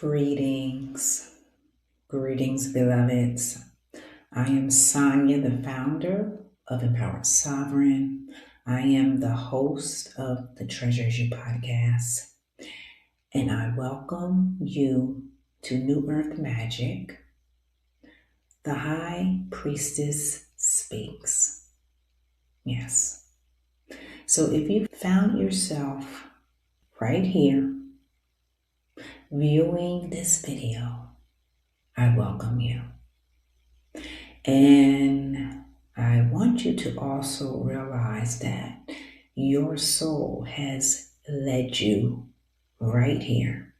Greetings, greetings, beloveds. I am Sonia, the founder of Empowered Sovereign. I am the host of the Treasures You podcast, and I welcome you to New Earth Magic. The High Priestess speaks. Yes. So if you found yourself right here viewing this video, I welcome you. And I want you to also realize that your soul has led you right here,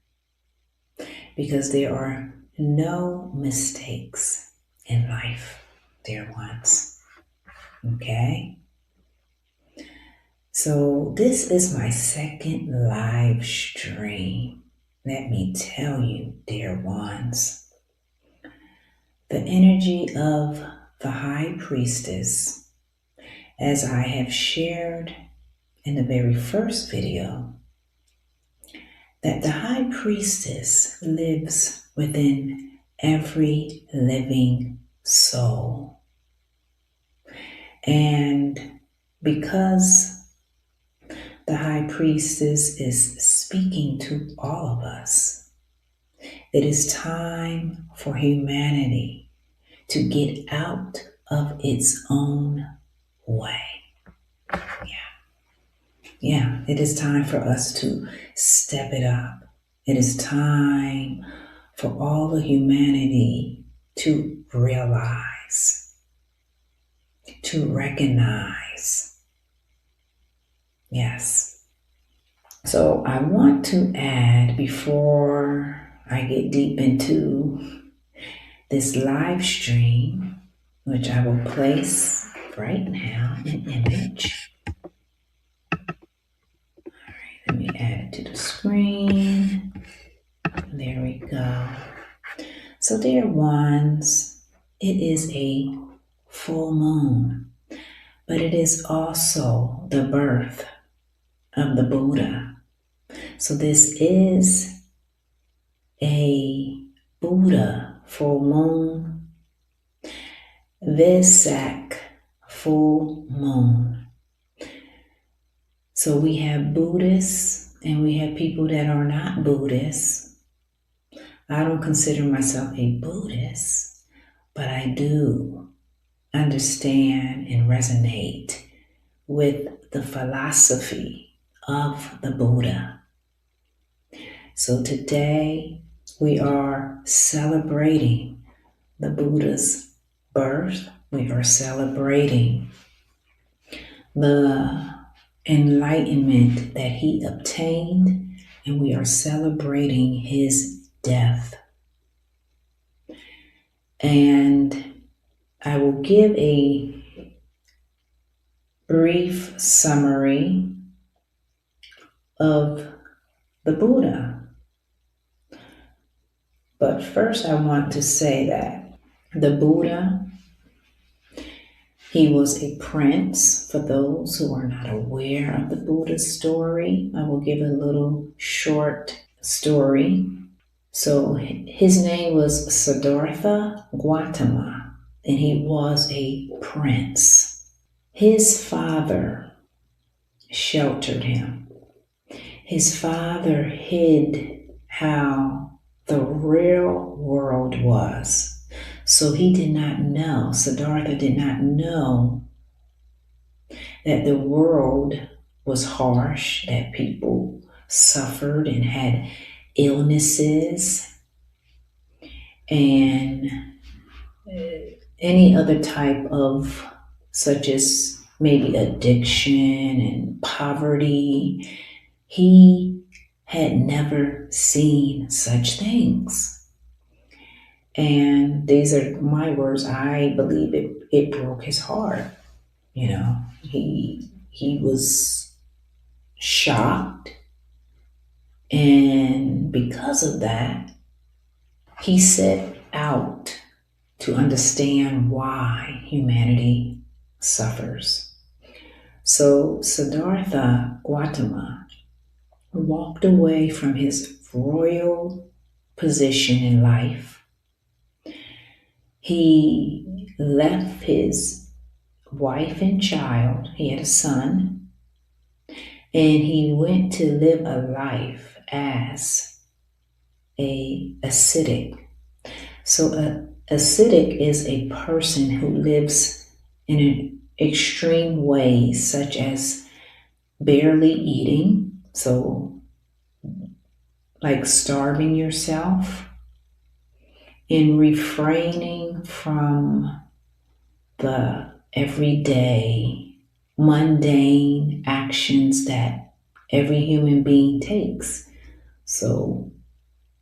because there are no mistakes in life, dear ones. Okay? So this is my second live stream. Let me tell you, dear ones, the energy of the High Priestess, as I have shared in the very first video, that the High Priestess lives within every living soul. And because the High Priestess is speaking to all of us, it is time for humanity to get out of its own way. Yeah, it is time for us to step it up. It is time for all the humanity to realize, to recognize. Yes. So I want to add, before I get deep into this live stream, which I will place right now, an image. Let me add it to the screen. There we go. So, dear ones, it is a full moon, but it is also the birth of the Buddha. So this is a Buddha full moon, Vesak full moon. So we have Buddhists and we have people that are not Buddhists. I don't consider myself a Buddhist, but I do understand and resonate with the philosophy of the Buddha. So today we are celebrating the Buddha's birth. We are celebrating the enlightenment that he obtained, and we are celebrating his death. And I will give a brief summary of the Buddha. But first I want to say that the Buddha, he was a prince. For those who are not aware of the Buddha story, I will give a little short story. So his name was Siddhartha Gautama, and he was a prince. His father sheltered him. His father hid how the real world was. So he did not know, Siddhartha did not know that the world was harsh, that people suffered and had illnesses and any other type of, such as maybe addiction and poverty. He had never seen such things. And these are my words. I believe it broke his heart. You know, he was shocked. And because of that, he set out to understand why humanity suffers. So Siddhartha Gautama walked away from his royal position in life. He left his wife and child, he had a son, and he went to live a life as a ascetic. So a ascetic is a person who lives in an extreme way, such as barely eating, so like starving yourself, and refraining from the everyday mundane actions that every human being takes. So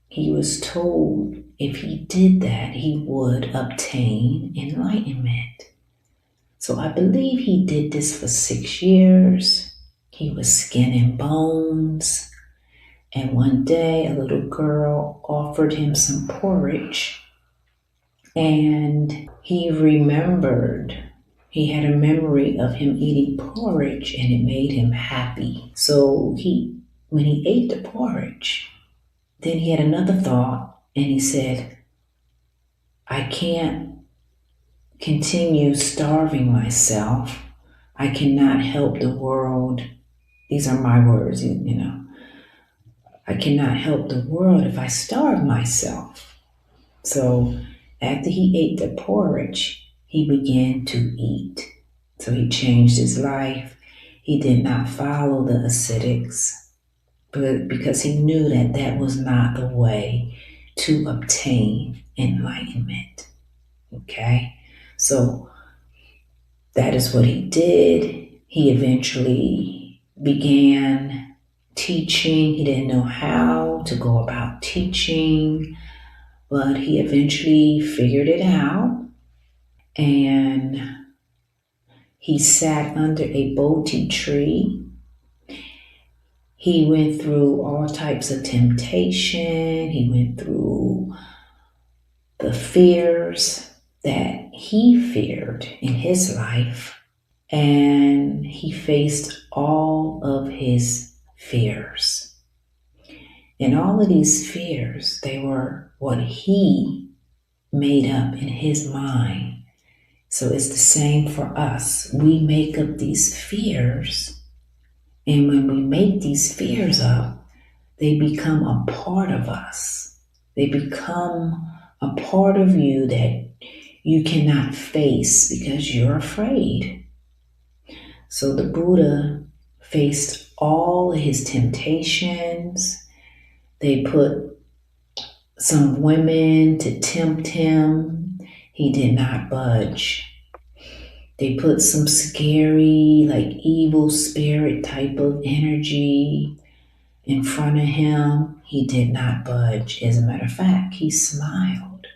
he was told if he did that, he would obtain enlightenment. So I believe he did this for 6 years. He was skin and bones. And one day, a little girl offered him some porridge. And he remembered, he had a memory of him eating porridge, and it made him happy. So when he ate the porridge, then he had another thought, and he said, I can't continue starving myself. I cannot help the world. These are my words, you know. I cannot help the world if I starve myself. So after he ate the porridge, he began to eat. So he changed his life. He did not follow the ascetics, but because he knew that that was not the way to obtain enlightenment. Okay? So that is what he did. He eventually began teaching. He didn't know how to go about teaching, but he eventually figured it out, and he sat under a Bodhi tree. He went through all types of temptation. He went through the fears that he feared in his life, and he faced all of his fears. And all of these fears, they were what he made up in his mind. So it's the same for us. We make up these fears, and when we make these fears up, they become a part of us. They become a part of you that you cannot face because you're afraid. So the Buddha faced all his temptations. They put some women to tempt him. He did not budge. They put some scary, like evil spirit type of energy in front of him. He did not budge. As a matter of fact, he smiled.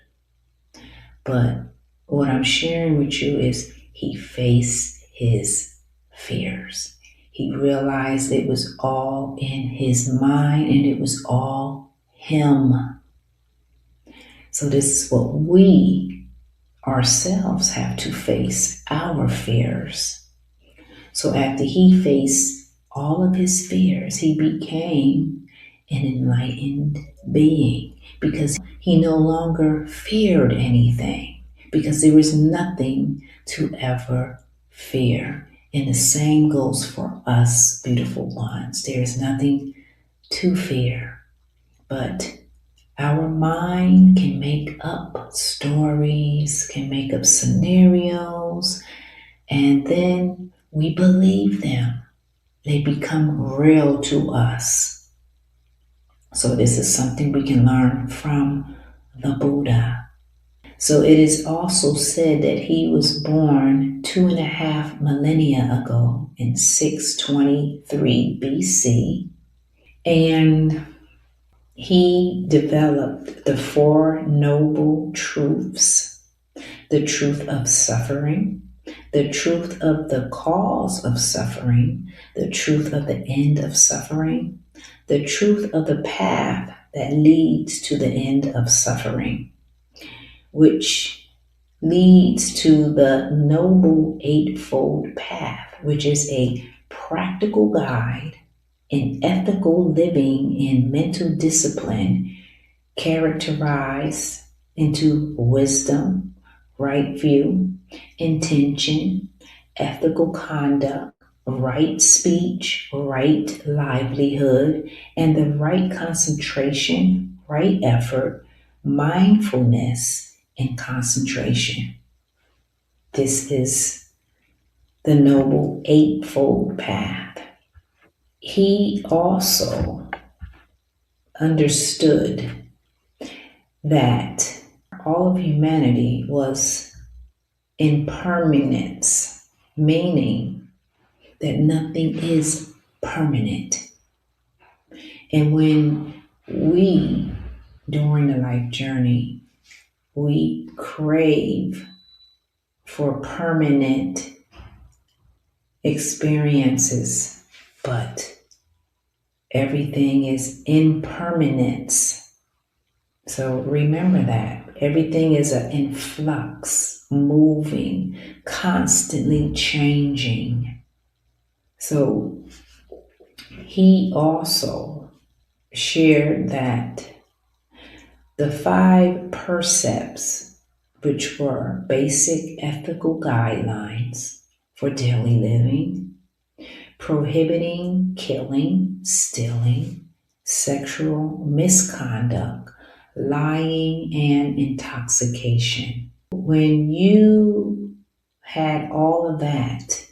But what I'm sharing with you is he faced his fears. He realized it was all in his mind, and it was all him. So this is what we ourselves have to face, our fears. So after he faced all of his fears, he became an enlightened being because he no longer feared anything, because there was nothing to ever fear. And the same goes for us, beautiful ones. There is nothing to fear, but our mind can make up stories, can make up scenarios, and then we believe them. They become real to us. So this is something we can learn from the Buddha. So it is also said that he was born 2.5 millennia ago in 623 BC, and he developed the Four Noble Truths: the truth of suffering, the truth of the cause of suffering, the truth of the end of suffering, the truth of the path that leads to the end of suffering, which leads to the Noble Eightfold Path, which is a practical guide in ethical living and mental discipline characterized into wisdom, right view, intention, ethical conduct, right speech, right livelihood, and the right concentration, right effort, mindfulness, and concentration. This is the Noble Eightfold Path. He also understood that all of humanity was impermanence, meaning that nothing is permanent. And when we, during the life journey, we crave for permanent experiences, but everything is impermanence. So remember that everything is an influx, moving, constantly changing. So he also shared that the five percepts, which were basic ethical guidelines for daily living, prohibiting killing, stealing, sexual misconduct, lying, and intoxication. When you had all of that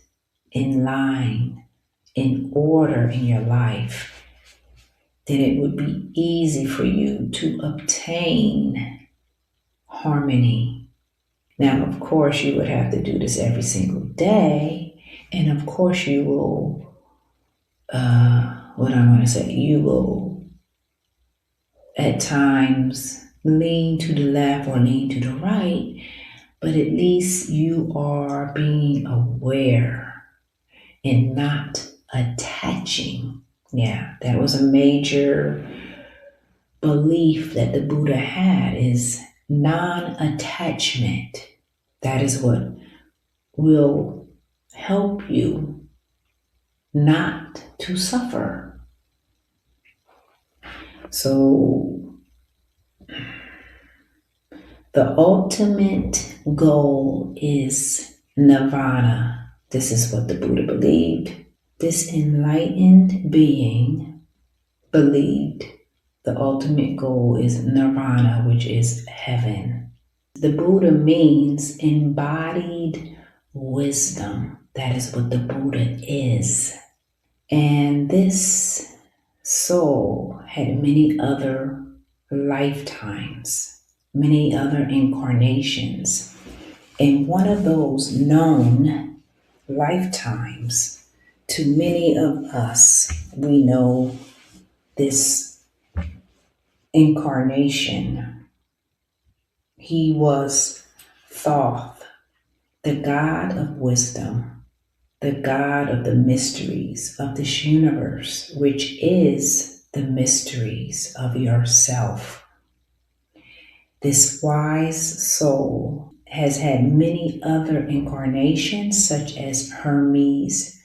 in line, in order in your life, then it would be easy for you to obtain harmony. Now, of course, you would have to do this every single day, and of course, you will you will at times lean to the left or lean to the right, but at least you are being aware and not attaching. Yeah, that was a major belief that the Buddha had, is non-attachment. That is what will help you not to suffer. So the ultimate goal is nirvana. This is what the Buddha believed. This enlightened being believed the ultimate goal is nirvana, which is heaven. The Buddha means embodied wisdom. That is what the Buddha is. And this soul had many other lifetimes, many other incarnations. And one of those known lifetimes, to many of us, we know this incarnation. He was Thoth, the God of wisdom, the God of the mysteries of this universe, which is the mysteries of yourself. This wise soul has had many other incarnations, such as Hermes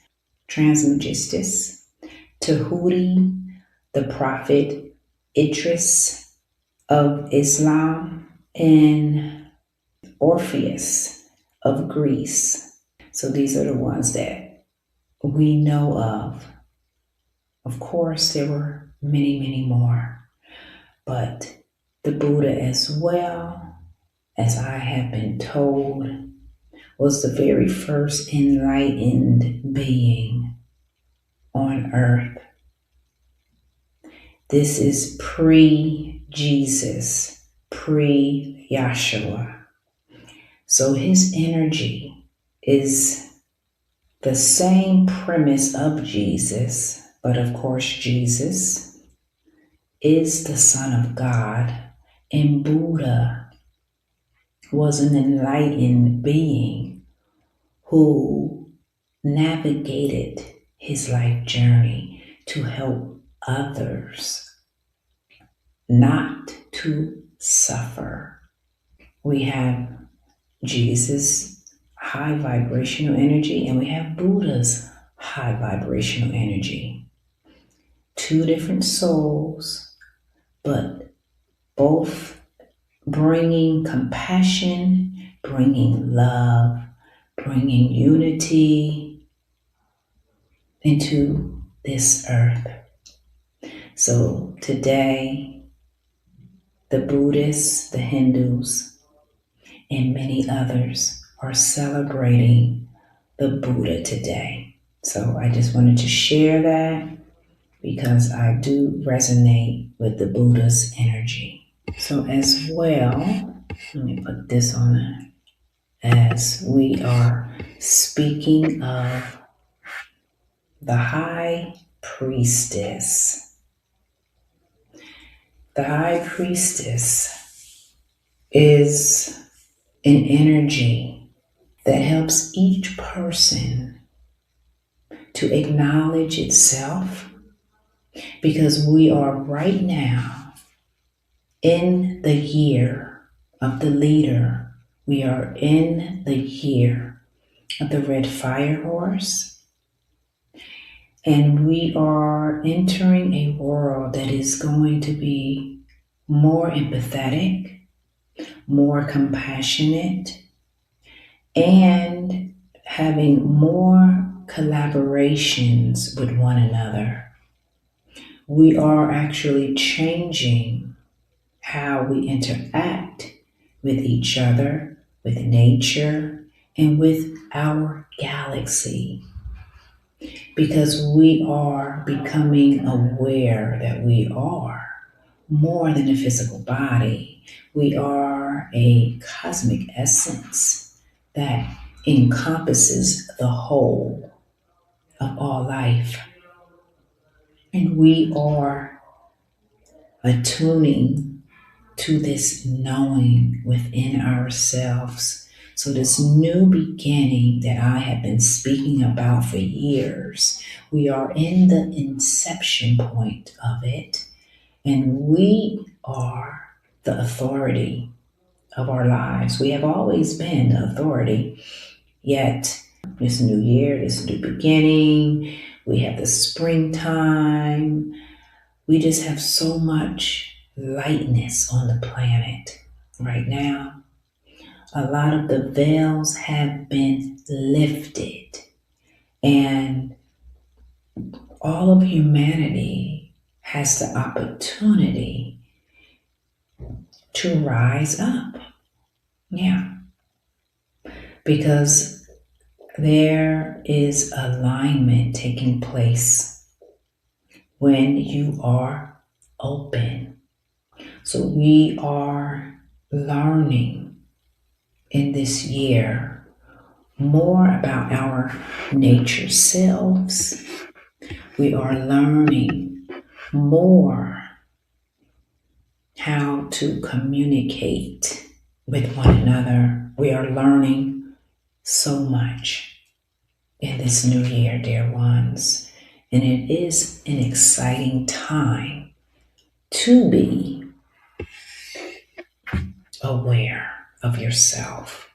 Trismegistus, Tahuti, the prophet Idris of Islam, and Orpheus of Greece. So these are the ones that we know of. Of course, there were many, many more, but the Buddha, as well as I have been told, was the very first enlightened being on earth. This is pre-Jesus, pre-Yahshua. So his energy is the same premise of Jesus, but of course Jesus is the Son of God, and Buddha was an enlightened being who navigated his life journey to help others not to suffer. We have Jesus' high vibrational energy, and we have Buddha's high vibrational energy. Two different souls, but both bringing compassion, bringing love, bringing unity into this earth. So today, the Buddhists, the Hindus, and many others are celebrating the Buddha today. So I just wanted to share that because I do resonate with the Buddha's energy. So as well, let me put this on it. As we are speaking of the High Priestess. The High Priestess is an energy that helps each person to acknowledge itself, because we are right now in the year of the leader. We are in the year of the red fire horse, and we are entering a world that is going to be more empathetic, more compassionate, and having more collaborations with one another. We are actually changing how we interact with each other, with nature, and with our galaxy, because we are becoming aware that we are more than a physical body. We are a cosmic essence that encompasses the whole of all life. And we are attuning to this knowing within ourselves. So this new beginning that I have been speaking about for years, we are in the inception point of it, and we are the authority of our lives. We have always been the authority, yet this new year, this new beginning, we have the springtime. We just have so much lightness on the planet right now. A lot of the veils have been lifted, and all of humanity has the opportunity to rise up. Yeah, because there is alignment taking place when you are open. So we are learning in this year more about our nature selves. We are learning more how to communicate with one another. We are learning so much in this new year, dear ones. And it is an exciting time to be aware of yourself,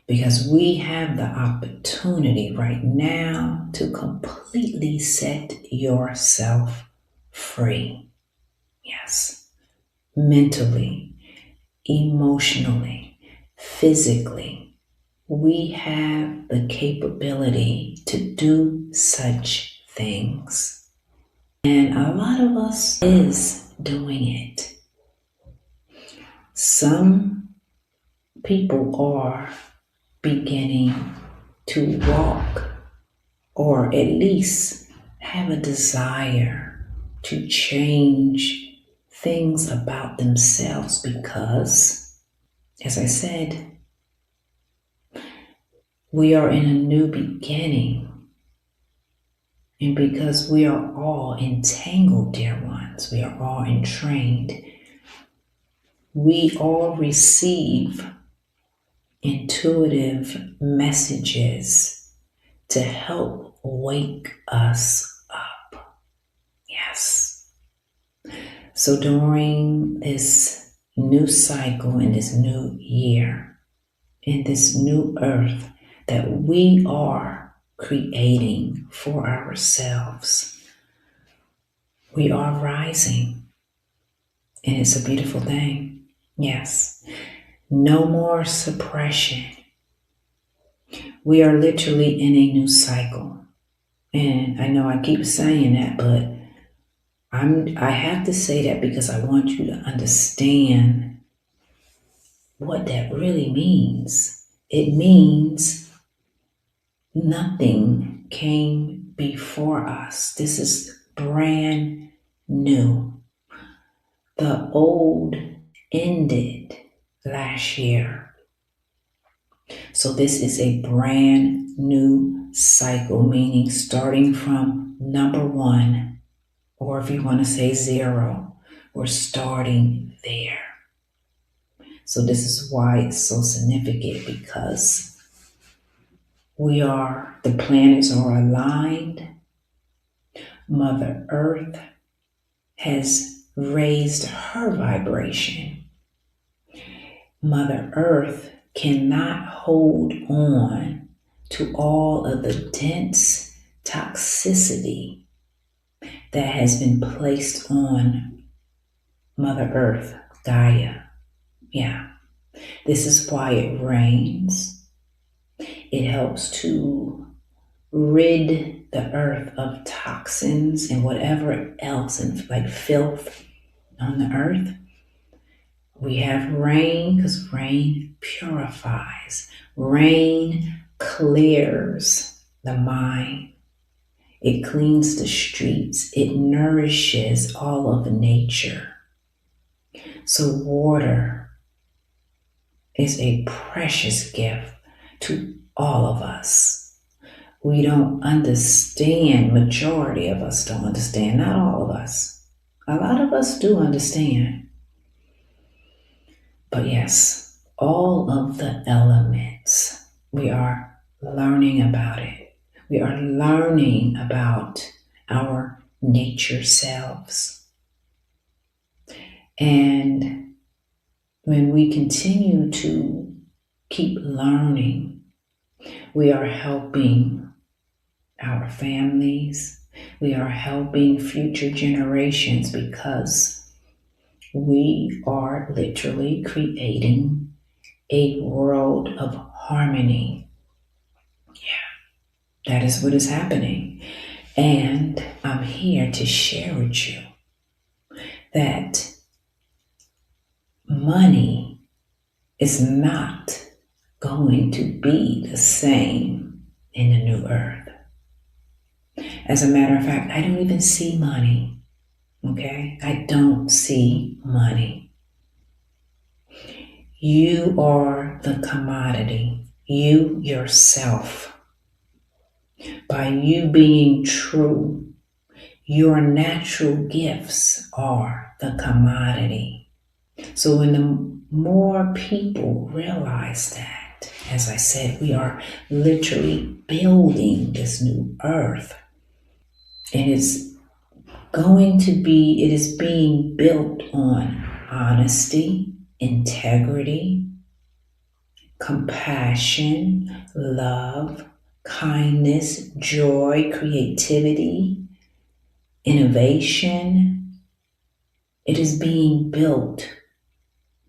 because we have the opportunity right now to completely set yourself free. Yes, mentally, emotionally, physically. We have the capability to do such things. And a lot of us is doing it. Some people are beginning to walk, or at least have a desire to change things about themselves, because, as I said, we are in a new beginning. And because we are all entangled, dear ones, we are all entrained, we all receive intuitive messages to help wake us up. Yes. So during this new cycle, in this new year, in this new earth that we are creating for ourselves, we are rising. And it's a beautiful thing. Yes. No more suppression. We are literally in a new cycle. And I know I keep saying that, but I have to say that because I want you to understand what that really means. It means nothing came before us. This is brand new. The old ended last year. So this is a brand new cycle, meaning starting from number one, or if you want to say zero, we're starting there. So this is why it's so significant, because the planets are aligned. Mother Earth has raised her vibration. Mother Earth cannot hold on to all of the dense toxicity that has been placed on Mother Earth, Gaia. Yeah, this is why it rains. It helps to rid the earth of toxins and whatever else, and like filth on the earth. We have rain because rain purifies. Rain clears the mind. It cleans the streets. It nourishes all of nature. So water is a precious gift to all of us. We don't understand, majority of us don't understand, not all of us. A lot of us do understand. But yes, all of the elements, we are learning about it. We are learning about our nature selves. And when we continue to keep learning, we are helping our families. We are helping future generations, because we are literally creating a world of harmony. Yeah, that is what is happening. And I'm here to share with you that money is not going to be the same in the new earth. As a matter of fact, I don't even see money. Okay? I don't see money. You are the commodity. You yourself. By you being true, your natural gifts are the commodity. So when the more people realize that, as I said, we are literally building this new earth. And it is being built on honesty, integrity, compassion, love, kindness, joy, creativity, innovation. It is being built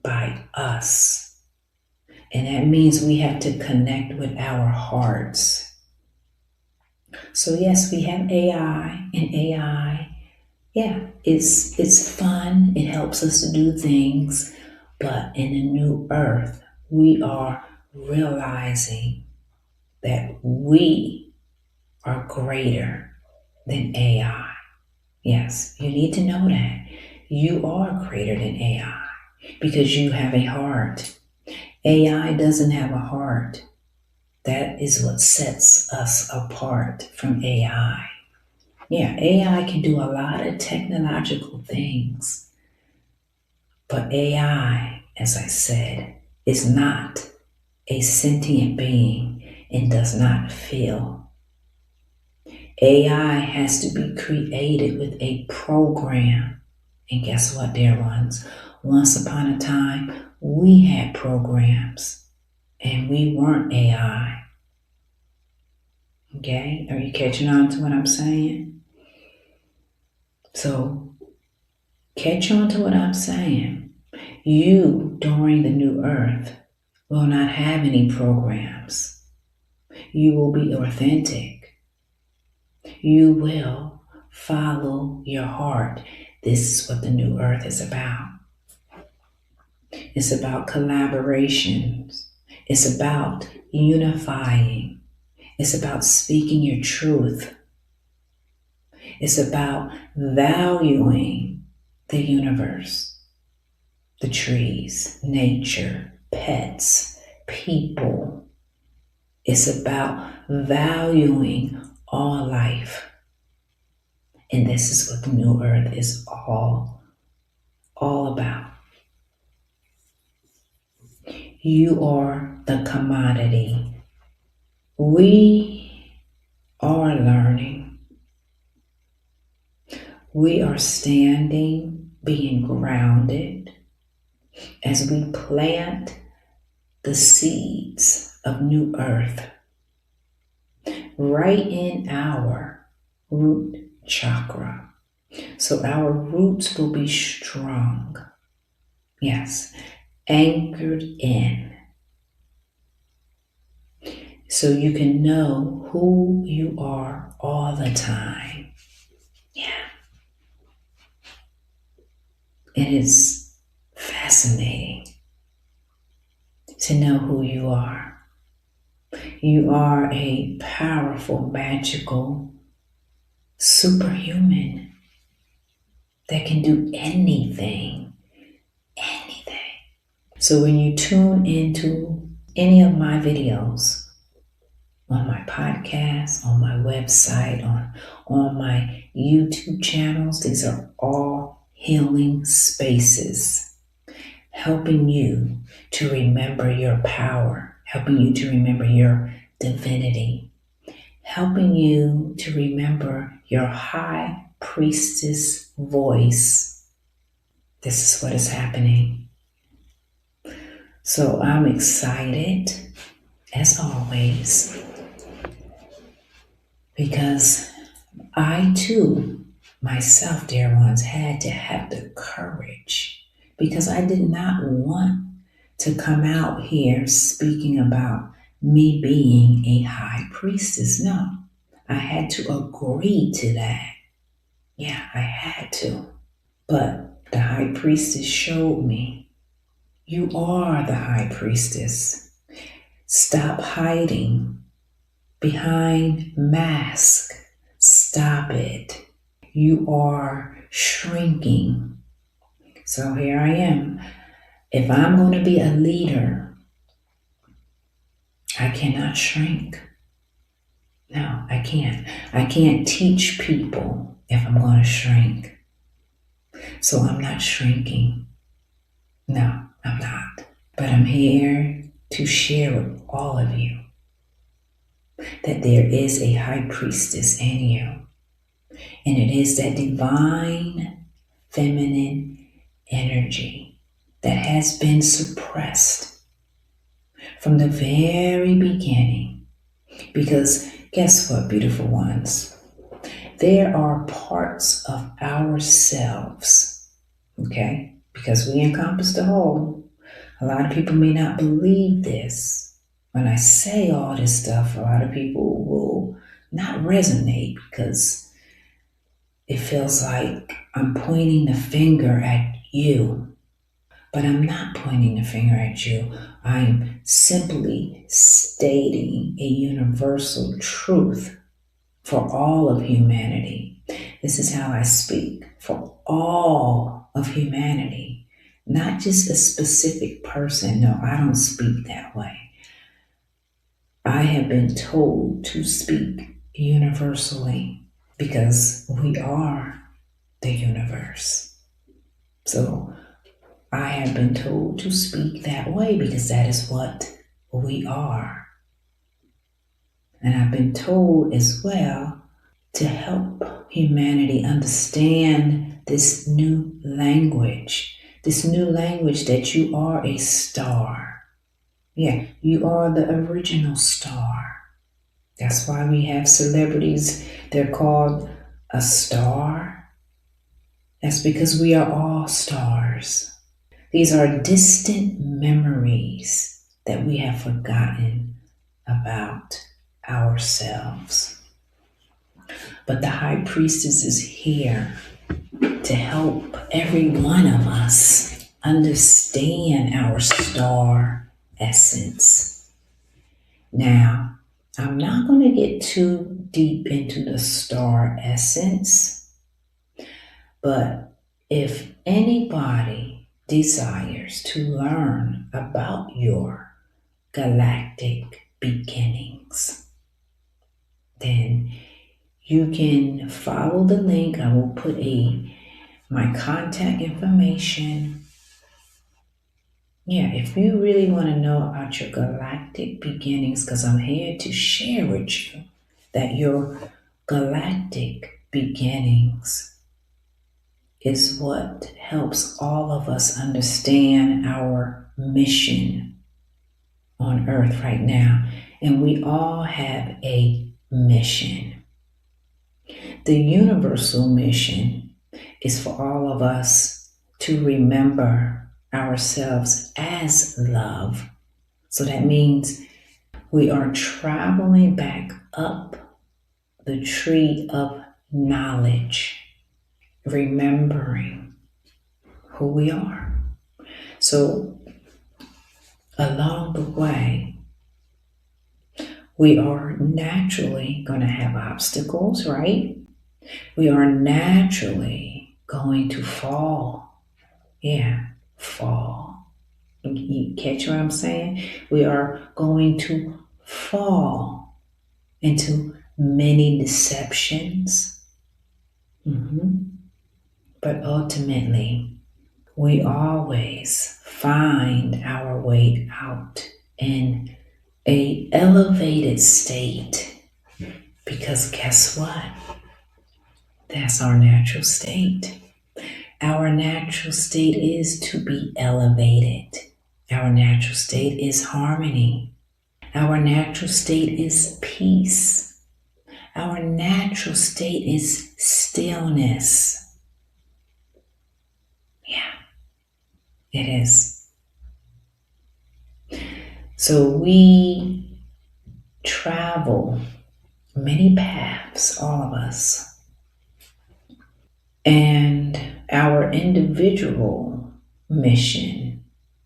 by us. And that means we have to connect with our hearts. So yes, we have AI, and AI, yeah, it's fun. It helps us to do things. But in the new earth, we are realizing that we are greater than AI. Yes, you need to know that. You are greater than AI because you have a heart. AI doesn't have a heart. That is what sets us apart from AI. Yeah, AI can do a lot of technological things, but AI, as I said, is not a sentient being and does not feel. AI has to be created with a program. And guess what, dear ones? Once upon a time, we had programs and we weren't AI. Okay? Are you catching on to what I'm saying? So Catch on to what I'm saying. You, during the new earth, will not have any programs. You will be authentic. You will follow your heart. This is what the new earth is about. It's about collaborations. It's about unifying. It's about speaking your truth. It's about valuing the universe, the trees, nature, pets, people. It's about valuing all life. And this is what the new earth is all about. You are the commodity. We are learning. We are standing, being grounded as we plant the seeds of new earth right in our root chakra. So our roots will be strong. Yes, anchored in. So you can know who you are all the time. Yeah. It is fascinating to know who you are. You are a powerful, magical, superhuman that can do anything. Anything. So when you tune into any of my videos, on my podcast, on my website, on my YouTube channels, these are all healing spaces, helping you to remember your power, helping you to remember your divinity, helping you to remember your high priestess voice. This is what is happening. So I'm excited, as always, because I too, myself, dear ones, had to have the courage, because I did not want to come out here speaking about me being a high priestess. No, I had to agree to that. Yeah, I had to. But the high priestess showed me, you are the high priestess. Stop hiding behind mask. Stop it. You are shrinking. So here I am. If I'm going to be a leader, I cannot shrink. No, I can't. I can't teach people if I'm going to shrink. So I'm not shrinking. No, I'm not. But I'm here to share with all of you that there is a high priestess in you. And it is that divine feminine energy that has been suppressed from the very beginning. Because guess what, beautiful ones? There are parts of ourselves, okay? Because we encompass the whole. A lot of people may not believe this. When I say all this stuff, a lot of people will not resonate because it feels like I'm pointing the finger at you. But I'm not pointing the finger at you. I'm simply stating a universal truth for all of humanity. This is how I speak, for all of humanity, not just a specific person. No, I don't speak that way. I have been told to speak universally because we are the universe. So I have been told to speak that way because that is what we are. And I've been told as well to help humanity understand this new language that you are a star. Yeah, you are the original star. That's why we have celebrities. They're called a star. That's because we are all stars. These are distant memories that we have forgotten about ourselves. But the High Priestess is here to help every one of us understand our star essence. Now, I'm not going to get too deep into the star essence, but if anybody desires to learn about your galactic beginnings, then you can follow the link. I will put my contact information. Yeah, if you really want to know about your galactic beginnings, because I'm here to share with you that your galactic beginnings is what helps all of us understand our mission on Earth right now. And we all have a mission. The universal mission is for all of us to remember ourselves as love. So that means we are traveling back up the tree of knowledge, remembering who we are. So along the way, we are naturally going to have obstacles, right? We are naturally going to fall. Yeah, fall. You catch what I'm saying? We are going to fall into many deceptions. But ultimately, we always find our way out in a elevated state, because guess what? That's our natural state. Our natural state is to be elevated. Our natural state is harmony. Our natural state is peace. Our natural state is stillness. Yeah, it is. So we travel many paths, all of us. And our individual mission,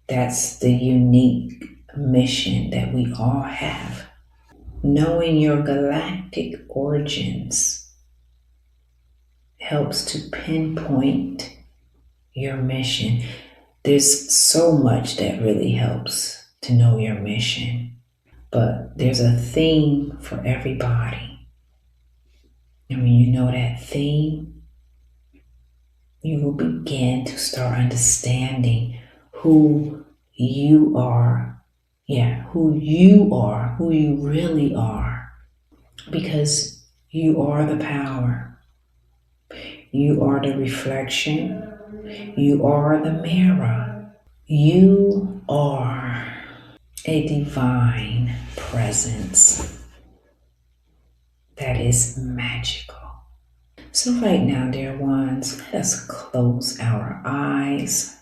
that's the unique mission that we all have. Knowing your galactic origins helps to pinpoint your mission. There's so much that really helps to know your mission, but there's a theme for everybody. And when you know that theme, you will begin to start understanding who you are. Yeah, who you really are. Because you are the power. You are the reflection. You are the mirror. You are a divine presence that is magical. So right now, dear ones, let us close our eyes.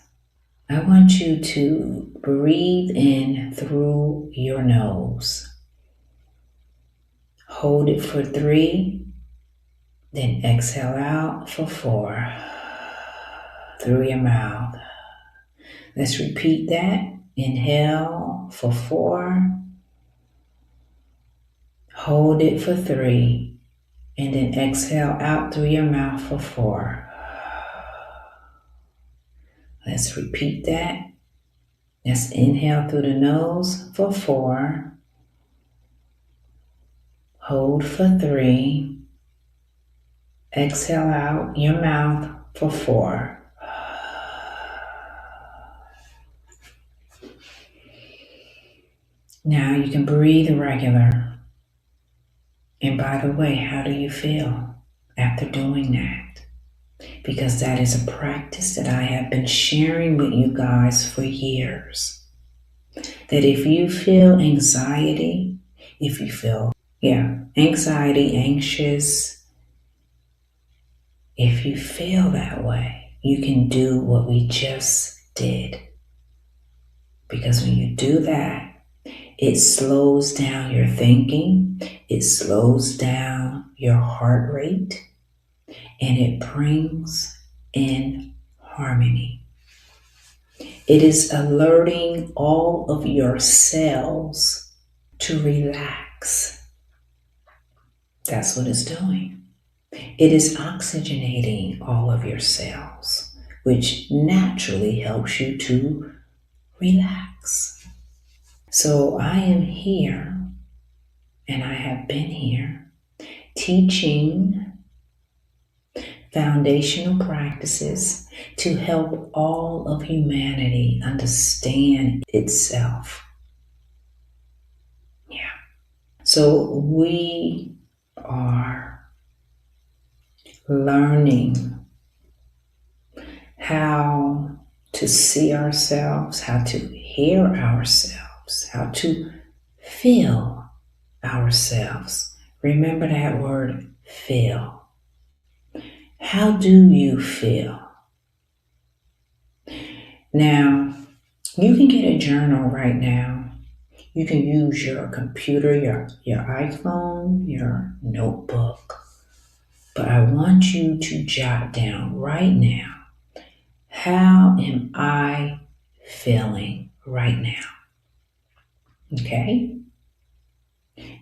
I want you to breathe in through your nose. Hold it for 3, then exhale out for 4 through your mouth. Let's repeat that. Inhale for 4. Hold it for 3, and then exhale out through your mouth for 4. Let's repeat that. Let's inhale through the nose for 4. Hold for 3. Exhale out your mouth for 4. Now you can breathe regular. And by the way, how do you feel after doing that? Because that is a practice that I have been sharing with you guys for years. That if you feel anxiety, if you feel, anxiety, anxious, if you feel that way, you can do what we just did. Because when you do that, it slows down your thinking, it slows down your heart rate, and it brings in harmony. It is alerting all of your cells to relax. That's what it's doing. It is oxygenating all of your cells, which naturally helps you to relax. So I am here, and I have been here, teaching foundational practices to help all of humanity understand itself. Yeah. So we are learning how to see ourselves, how to hear ourselves, how to feel ourselves. Remember that word, feel. How do you feel? Now, you can get a journal right now. You can use your computer, your iPhone, your notebook. But I want you to jot down right now, how am I feeling right now? Okay?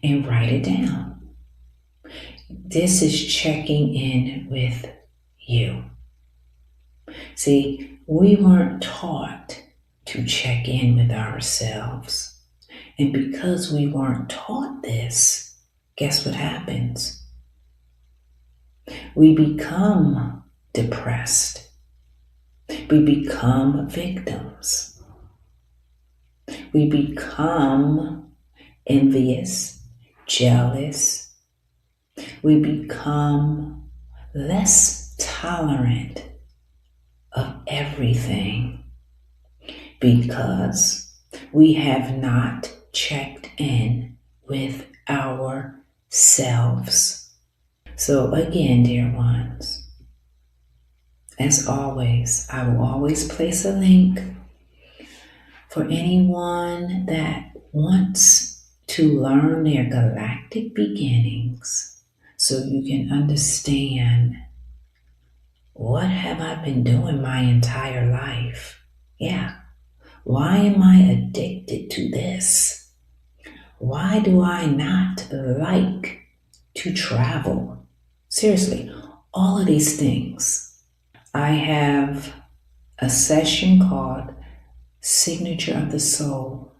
And write it down. This is checking in with you. See, we weren't taught to check in with ourselves. And because we weren't taught this, guess what happens? We become depressed. We become victims. We become envious, jealous. We become less tolerant of everything because we have not checked in with ourselves. So again, dear ones, as always, I will always place a link for anyone that wants to learn their galactic beginnings so you can understand, what have I been doing my entire life? Yeah. Why am I addicted to this? Why do I not like to travel? Seriously, all of these things. I have a session called Signature of the Soul.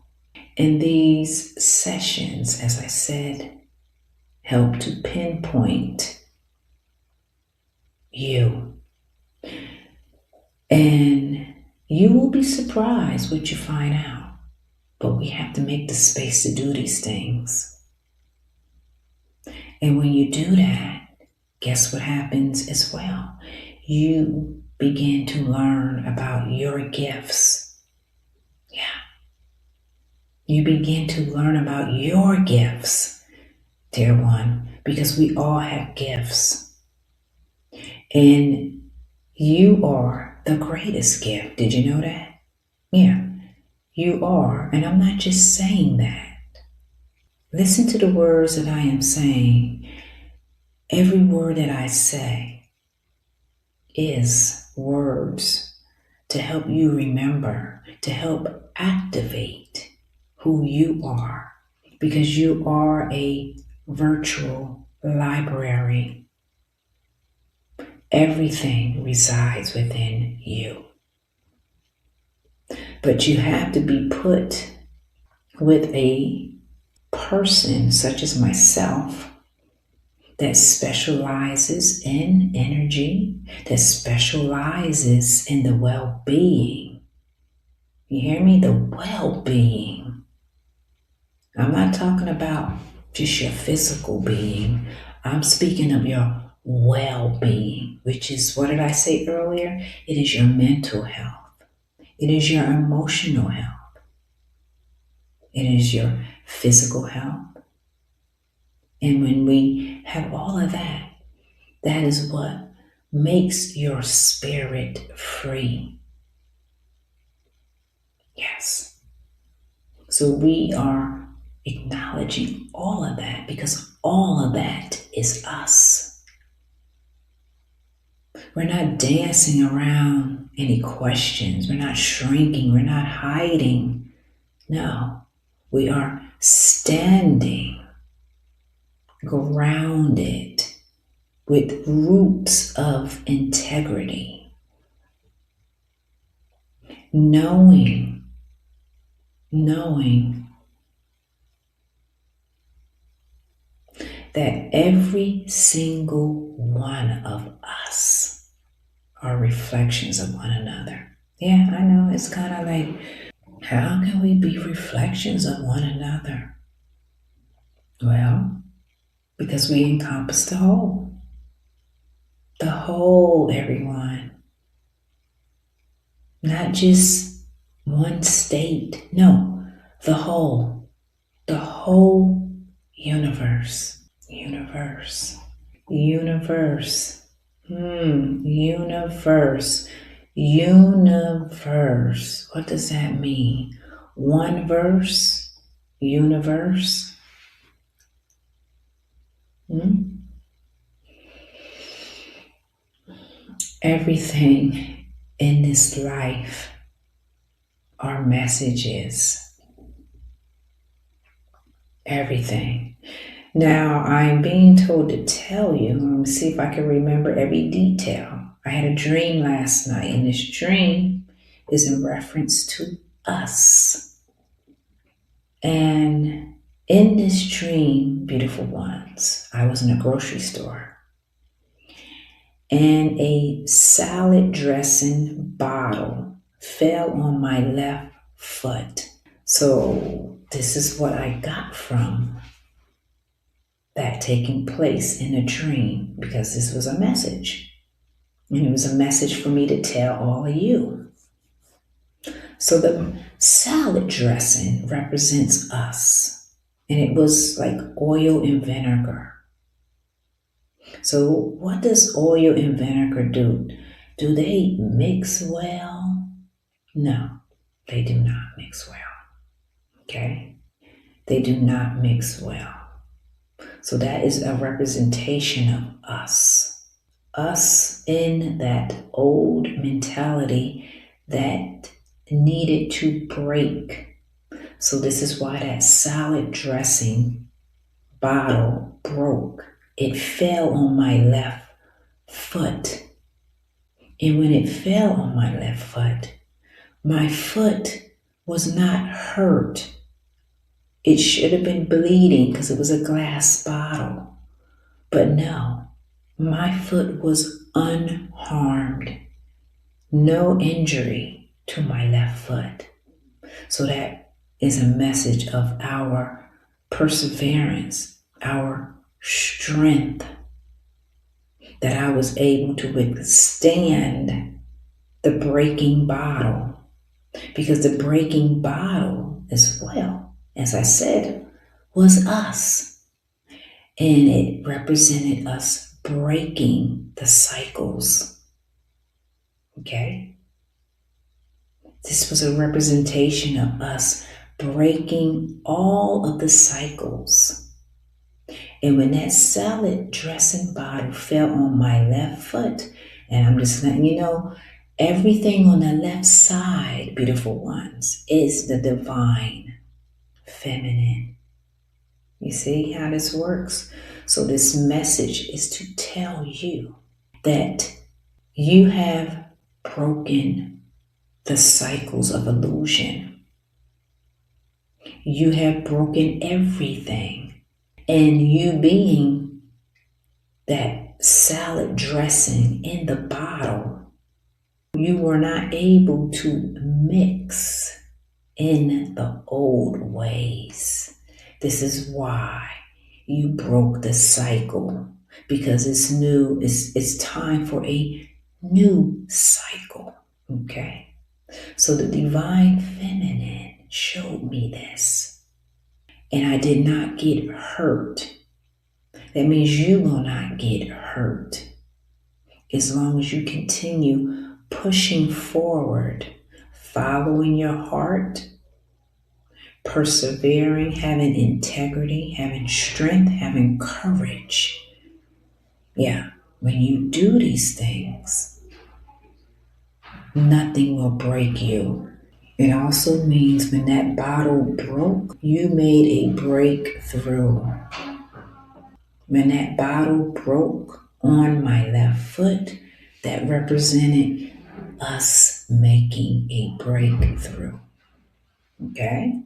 And these sessions, as I said, help to pinpoint you. And you will be surprised what you find out. But we have to make the space to do these things. And when you do that, guess what happens as well? You begin to learn about your gifts. Yeah. You begin to learn about your gifts, dear one, because we all have gifts. And you are the greatest gift. Did you know that? Yeah, you are. And I'm not just saying that. Listen to the words that I am saying. Every word that I say is words to help you remember, to help activate who you are, because you are a virtual library. Everything resides within you. But you have to be put with a person such as myself that specializes in energy, that specializes in the well-being. You hear me? The well-being. I'm not talking about just your physical being. I'm speaking of your well-being, which is, what did I say earlier? It is your mental health. It is your emotional health. It is your physical health. And when we have all of that, that is what makes your spirit free. Yes. So we are acknowledging all of that because all of that is us. We're not dancing around any questions. We're not shrinking. We're not hiding. No, we are standing grounded with roots of integrity, knowing that every single one of us are reflections of one another. Yeah, I know it's kind of like, how can we be reflections of one another? Well, because we encompass the whole. The whole, everyone. Not just one state. No, the whole. The whole universe. Universe. Universe. Universe. Universe. What does that mean? One verse? Universe? Everything in this life are messages. Everything. Now, I'm being told to tell you, let me see if I can remember every detail. I had a dream last night, and this dream is in reference to us. And in this dream, beautiful ones, I was in a grocery store, and a salad dressing bottle fell on my left foot. So, this is what I got from that taking place in a dream, because this was a message. And it was a message for me to tell all of you. So the salad dressing represents us. And it was like oil and vinegar. So what does oil and vinegar do? Do they mix well? No, they do not mix well. Okay? They do not mix well. So that is a representation of us. Us in that old mentality that needed to break. So this is why that salad dressing bottle broke. It fell on my left foot. And when it fell on my foot was not hurt. It should have been bleeding because it was a glass bottle. But no, my foot was unharmed. No injury to my left foot. So that is a message of our perseverance, our strength, that I was able to withstand the breaking bottle. Because the breaking bottle as well, as I said, was us. And it represented us breaking the cycles. Okay? This was a representation of us breaking all of the cycles. And when that salad dressing bottle fell on my left foot, and I'm just letting you know, everything on the left side, beautiful ones, is the divine feminine. You see how this works? So this message is to tell you that you have broken the cycles of illusion. You have broken everything. And you being that salad dressing in the bottle, you were not able to mix in the old ways. This is why you broke the cycle, because it's new. It's time for a new cycle. Okay? So the divine feminine showed me this. And I did not get hurt. That means you will not get hurt as long as you continue pushing forward, following your heart, persevering, having integrity, having strength, having courage. Yeah, when you do these things, nothing will break you. It also means when that bottle broke, you made a breakthrough. When that bottle broke on my left foot, that represented us making a breakthrough. Okay?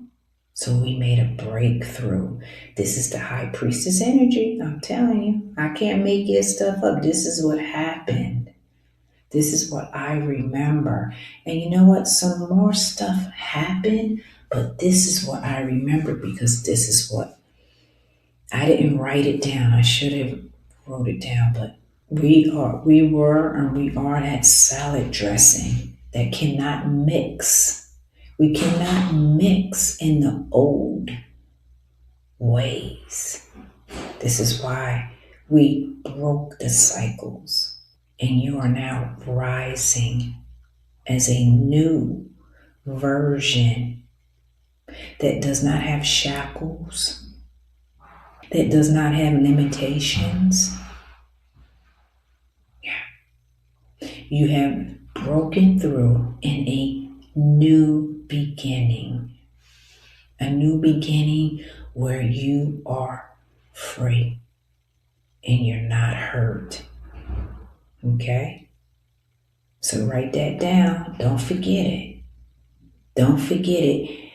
So we made a breakthrough. This is the high priestess energy. I'm telling you, I can't make this stuff up. This is what happened. This is what I remember. And you know what? Some more stuff happened, but this is what I remember because this is what I didn't write it down. I should have wrote it down, but we were and we are that salad dressing that cannot mix. We cannot mix in the old ways. This is why we broke the cycles. And you are now rising as a new version that does not have shackles, that does not have limitations. You have broken through in a new beginning where you are free and you're not hurt. Okay? So write that down. Don't forget it. Don't forget it.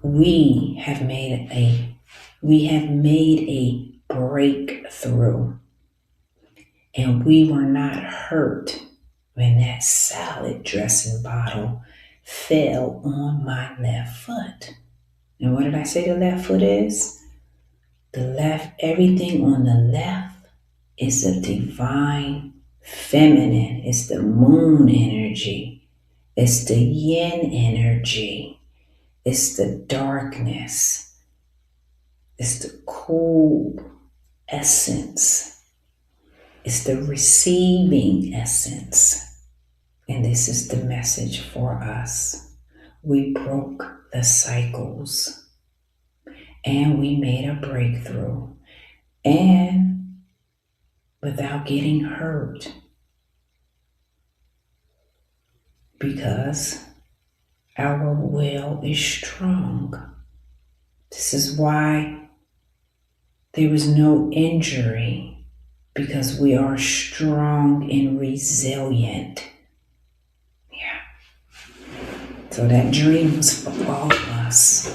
We have made a breakthrough, and we were not hurt when that salad dressing bottle fell on my left foot. And what did I say the left foot is? Everything on the left is the divine feminine. It's the moon energy. It's the yin energy. It's the darkness. It's the cool essence. It's the receiving essence. And this is the message for us. We broke the cycles and we made a breakthrough, and without getting hurt, because our will is strong. This is why there was no injury, because we are strong and resilient. So that dream was for all of us,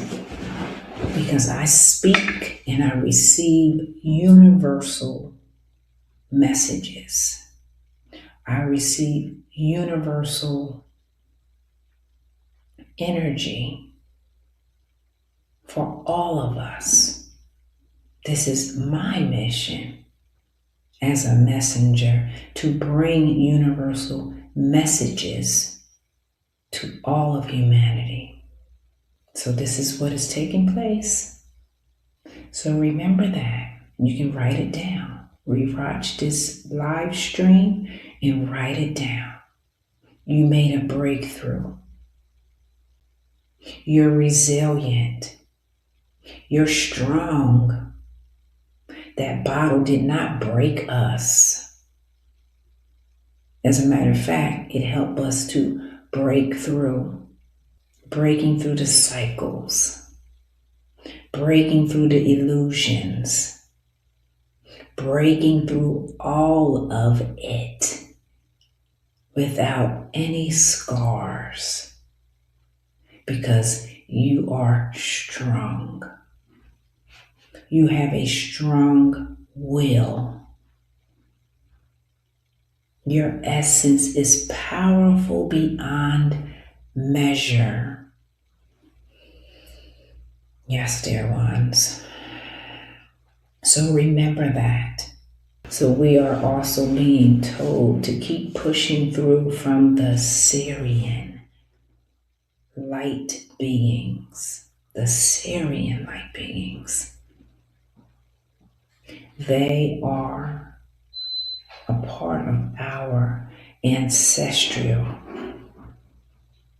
because I speak and I receive universal messages. I receive universal energy for all of us. This is my mission as a messenger, to bring universal messages to all of humanity. So this is what is taking place. So remember that. You can write it down. Rewatch this live stream and write it down. You made a breakthrough. You're resilient. You're strong. That bottle did not break us. As a matter of fact, it helped us to break through. Breaking through the cycles. Breaking through the illusions. Breaking through all of it without any scars, because you are strong. You have a strong will. Your essence is powerful beyond measure. Yes, dear ones. So remember that. So we are also being told to keep pushing through from the Syrian light beings. The Syrian light beings. They are a part of our ancestral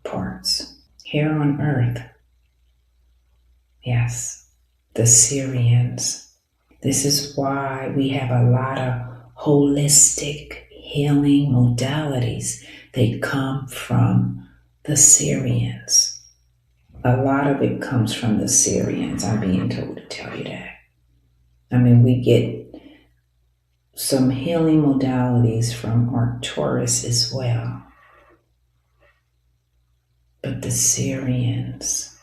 parts here on earth. Yes, the Syrians. This is why we have a lot of holistic healing modalities. They come from the Syrians. A lot of it comes from the Syrians. I'm being told to tell you that. I mean, we get some healing modalities from Arcturus as well. But the Syrians,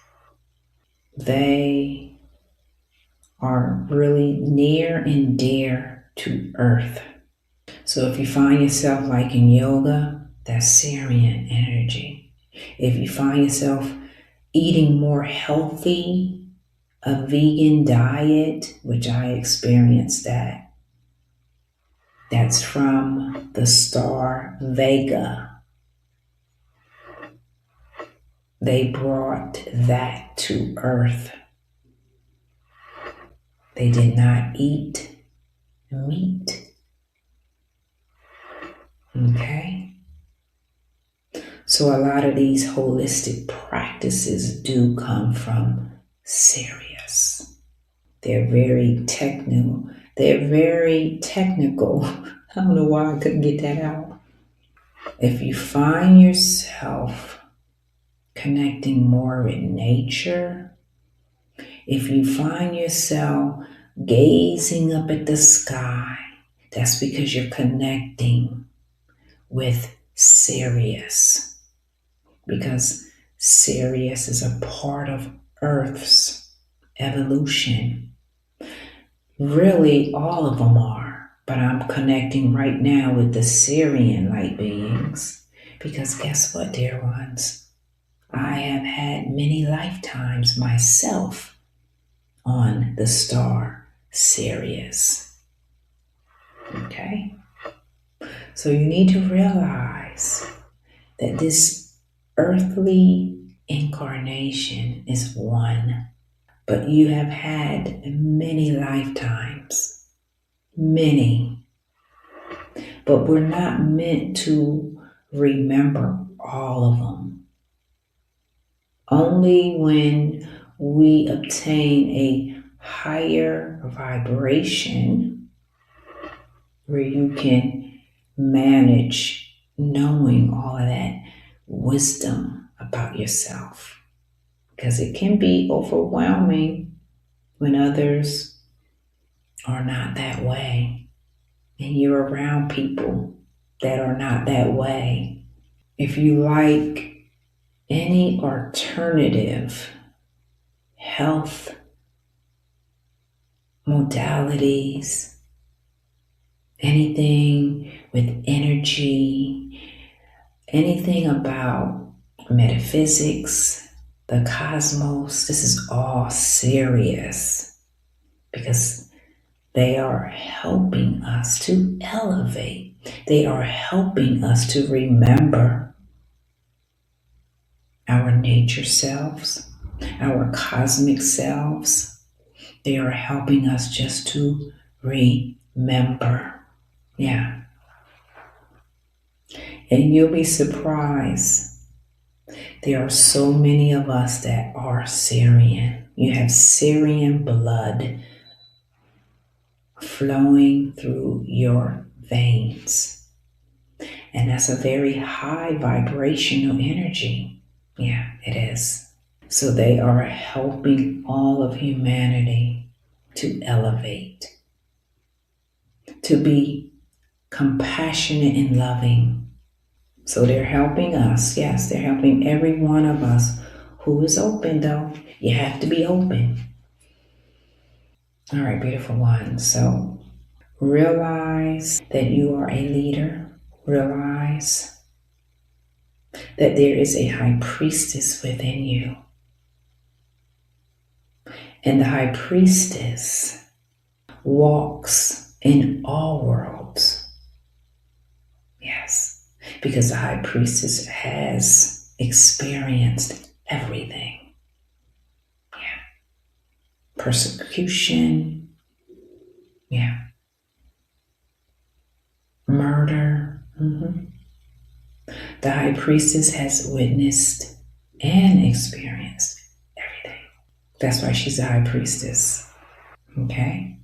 they are really near and dear to earth. So if you find yourself like in yoga, that's Syrian energy. If you find yourself eating more healthy, a vegan diet, which I experienced that's from the star Vega. They brought that to earth. They did not eat meat. Okay? So a lot of these holistic practices do come from Sirius. They're very technical. They're very technical. I don't know why I couldn't get that out. If you find yourself connecting more with nature, if you find yourself gazing up at the sky, that's because you're connecting with Sirius. Because Sirius is a part of Earth's evolution. Really, all of them are. But I'm connecting right now with the Syrian light beings. Because guess what, dear ones? I have had many lifetimes myself on the star Sirius. Okay? So you need to realize that this earthly incarnation is one, but you have had many lifetimes. Many. But we're not meant to remember all of them. Only when we obtain a higher vibration where you can manage knowing all of that wisdom about yourself. Because it can be overwhelming when others are not that way. And you're around people that are not that way. If you like any alternative health modalities, anything with energy, anything about metaphysics, the cosmos, this is all serious because they are helping us to elevate. They are helping us to remember our nature selves, our cosmic selves. They are helping us just to remember. Yeah. And you'll be surprised. There are so many of us that are Syrian. You have Syrian blood flowing through your veins. And that's a very high vibrational energy. Yeah, it is. So they are helping all of humanity to elevate, to be compassionate and loving. So they're helping us. Yes, they're helping every one of us who is open, though. You have to be open. All right, beautiful ones. So realize that you are a leader. Realize that there is a high priestess within you. And the high priestess walks in all worlds. Yes, because the high priestess has experienced everything. Yeah. Persecution. Yeah. order. The high priestess has witnessed and experienced everything. That's why she's a high priestess. Okay?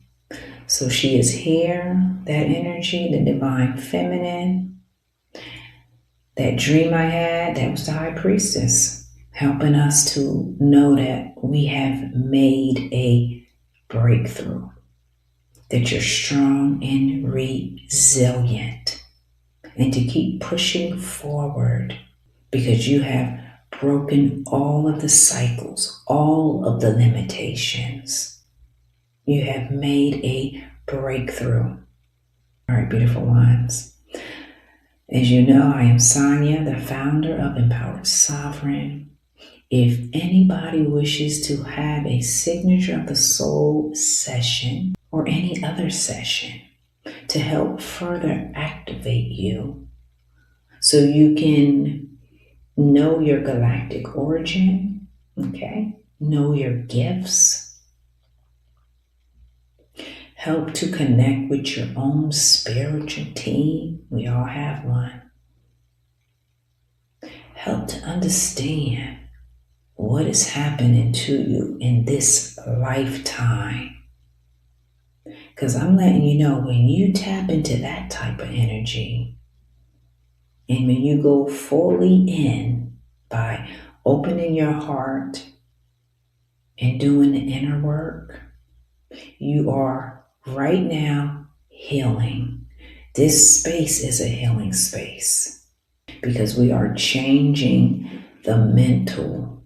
So she is here, that energy, the divine feminine. That dream I had, that was the high priestess, helping us to know that we have made a breakthrough, that you're strong and resilient, and to keep pushing forward because you have broken all of the cycles, all of the limitations. You have made a breakthrough. All right, beautiful ones. As you know, I am Sonia, the founder of Empowered Sovereign. If anybody wishes to have a signature of the soul session or any other session to help further activate you so you can know your galactic origin, okay? Know your gifts, help to connect with your own spiritual team. We all have one. Help to understand what is happening to you in this lifetime. Because I'm letting you know, when you tap into that type of energy, and when you go fully in by opening your heart and doing the inner work, you are right now healing. This space is a healing space because we are changing the mental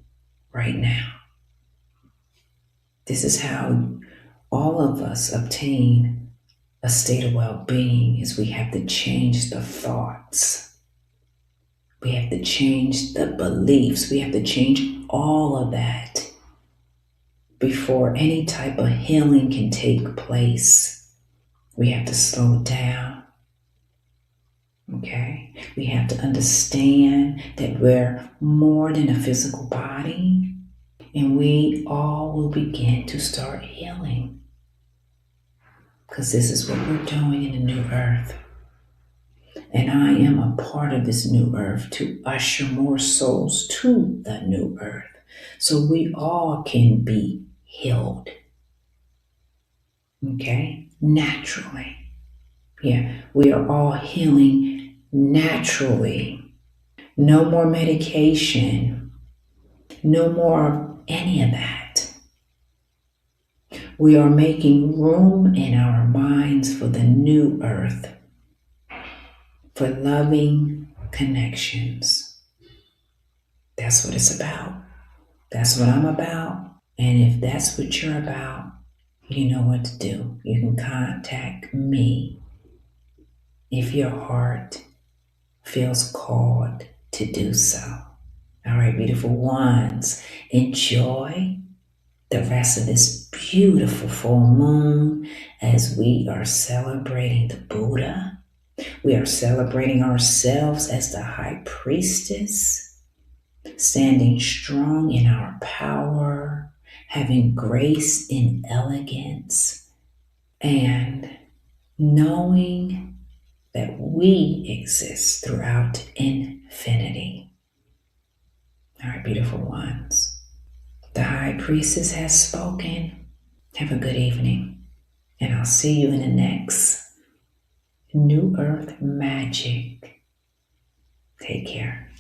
right now. This is how all of us obtain a state of well-being, is we have to change the thoughts. We have to change the beliefs. We have to change all of that before any type of healing can take place. We have to slow down. Okay? We have to understand that we're more than a physical body, and we all will begin to start healing. Because this is what we're doing in the new earth. And I am a part of this new earth to usher more souls to the new earth so we all can be healed. Okay? Naturally. Yeah, we are all healing naturally. No more medication. No more of any of that. We are making room in our minds for the new earth, for loving connections. That's what it's about. That's what I'm about. And if that's what you're about, you know what to do. You can contact me if your heart feels called to do so. All right, beautiful ones. Enjoy the rest of this beautiful full moon as we are celebrating the Buddha. We are celebrating ourselves as the high priestess, standing strong in our power, having grace in elegance, and knowing that we exist throughout infinity. All right, beautiful ones. The high priestess has spoken. Have a good evening, and I'll see you in the next New Earth Magic. Take care.